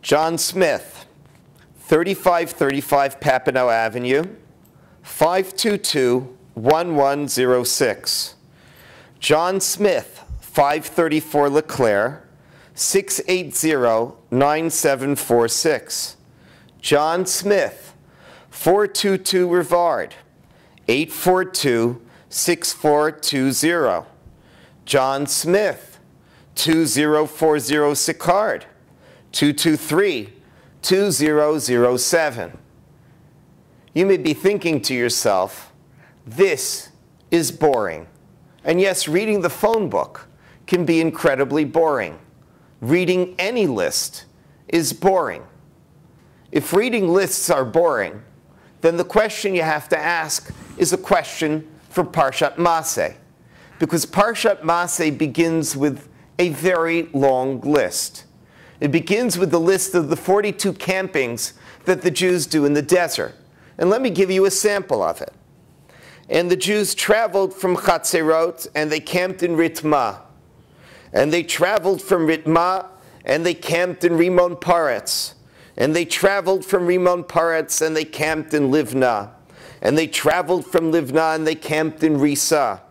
John Smith, 3535 Papineau Avenue, 522-1106. John Smith, 534 Leclerc, 680-9746. John Smith, 422 Rivard, 842-6420. John Smith, 2040 Sicard, 223-2007. You may be thinking to yourself, this is boring. And yes, reading the phone book can be incredibly boring. Reading any list is boring. If reading lists are boring, then the question you have to ask is a question for Parshat Maseh. Because Parshat Maseh begins with a very long list. It begins with the list of the 42 campings that the Jews do in the desert. And let me give you a sample of it. And the Jews traveled from Chatzerot, and they camped in Ritma. And they traveled from Ritma, and they camped in Rimon Paretz. And they traveled from Rimon Paretz, and they camped in Livna. And they traveled from Livna, and they camped in Risa.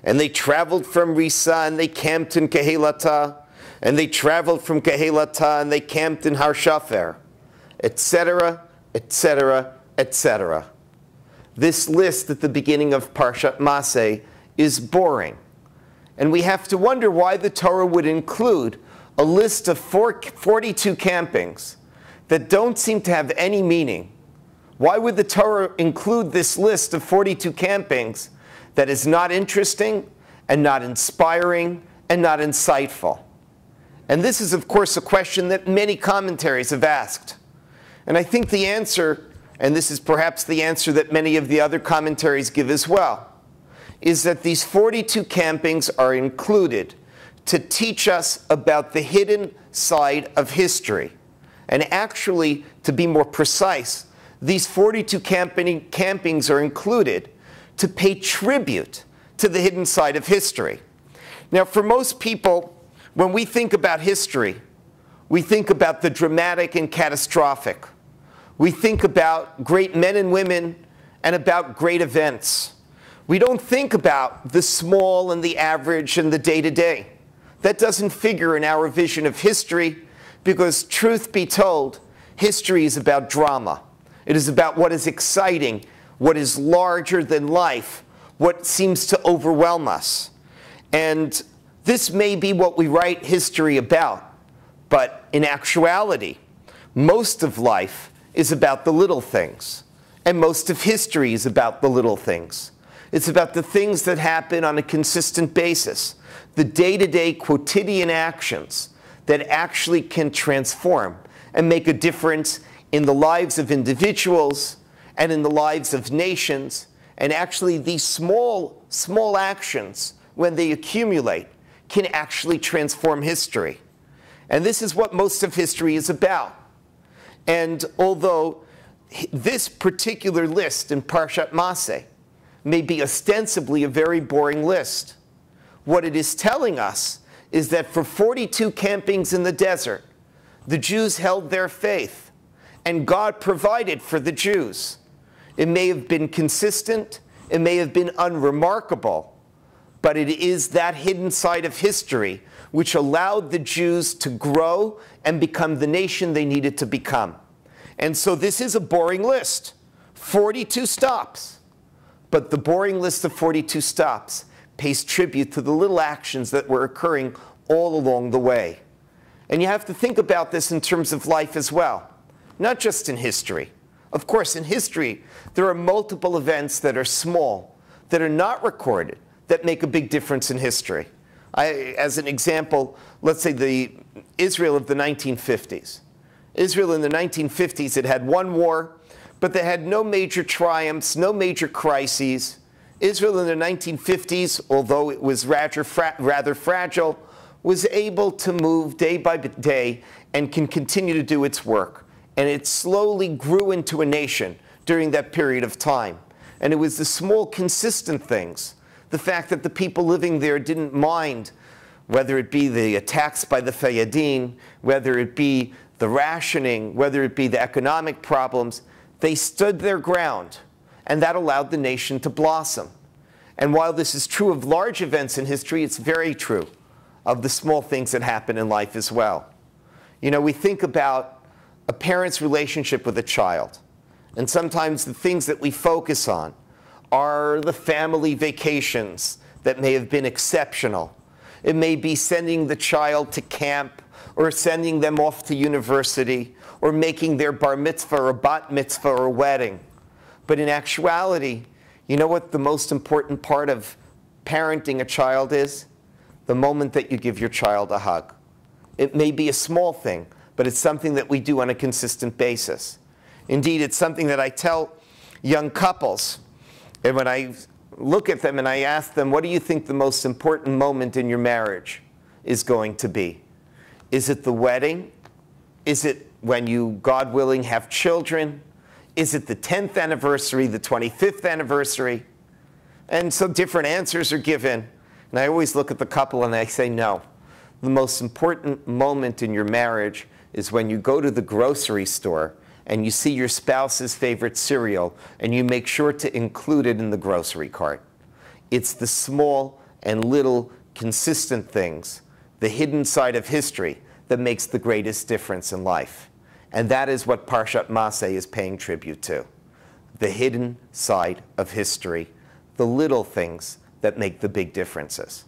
And they traveled from Risa, and they camped in Kehelata. And they traveled from Kehelata, and they camped in Har Shafer, etc., etc., etc. This list at the beginning of Parshat Maseh is boring. And we have to wonder why the Torah would include a list of 42 campings that don't seem to have any meaning. Why would the Torah include this list of 42 campings that is not interesting and not inspiring and not insightful? And this is, of course, a question that many commentaries have asked. And I think the answer, and this is perhaps the answer that many of the other commentaries give as well, is that these 42 campings are included to teach us about the hidden side of history. And actually, to be more precise, these 42 campings are included to pay tribute to the hidden side of history. Now, for most people, when we think about history, we think about the dramatic and catastrophic. We think about great men and women and about great events. We don't think about the small and the average and the day-to-day. That doesn't figure in our vision of history because, truth be told, history is about drama. It is about what is exciting, what is larger than life, what seems to overwhelm us. And this may be what we write history about, but in actuality, most of life is about the little things, and most of history is about the little things. It's about the things that happen on a consistent basis, the day-to-day quotidian actions that actually can transform and make a difference in the lives of individuals and in the lives of nations. And actually, these small actions, when they accumulate, can actually transform history. And this is what most of history is about. And although this particular list in Parshat Maseh may be ostensibly a very boring list, what it is telling us is that for 42 campings in the desert, the Jews held their faith, and God provided for the Jews. It may have been consistent, it may have been unremarkable, but it is that hidden side of history which allowed the Jews to grow and become the nation they needed to become. And so this is a boring list, 42 stops. But the boring list of 42 stops pays tribute to the little actions that were occurring all along the way. And you have to think about this in terms of life as well, not just in history. Of course, in history, there are multiple events that are small, that are not recorded, that make a big difference in history. As an example, let's say the Israel of the 1950s. Israel in the 1950s had one war, but they had no major triumphs, no major crises. Israel in the 1950s, although it was rather fragile, was able to move day by day and can continue to do its work. And it slowly grew into a nation during that period of time. And it was the small, consistent things, the fact that the people living there didn't mind, whether it be the attacks by the Fayadin, whether it be the rationing, whether it be the economic problems, they stood their ground, and that allowed the nation to blossom. And while this is true of large events in history, it's very true of the small things that happen in life as well. You know, we think about a parent's relationship with a child, and sometimes the things that we focus on are the family vacations that may have been exceptional. It may be sending the child to camp, or sending them off to university, or making their bar mitzvah or bat mitzvah or wedding. But in actuality, you know what the most important part of parenting a child is? The moment that you give your child a hug. It may be a small thing, but it's something that we do on a consistent basis. Indeed, it's something that I tell young couples. And when I look at them and I ask them, what do you think the most important moment in your marriage is going to be? Is it the wedding? Is it when you, God willing, have children? Is it the 10th anniversary, the 25th anniversary? And so different answers are given. And I always look at the couple and I say, no. The most important moment in your marriage is when you go to the grocery store and you see your spouse's favorite cereal and you make sure to include it in the grocery cart. It's the small and little consistent things, the hidden side of history, that makes the greatest difference in life. And that is what Parshat Maseh is paying tribute to. The hidden side of history, the little things that make the big differences.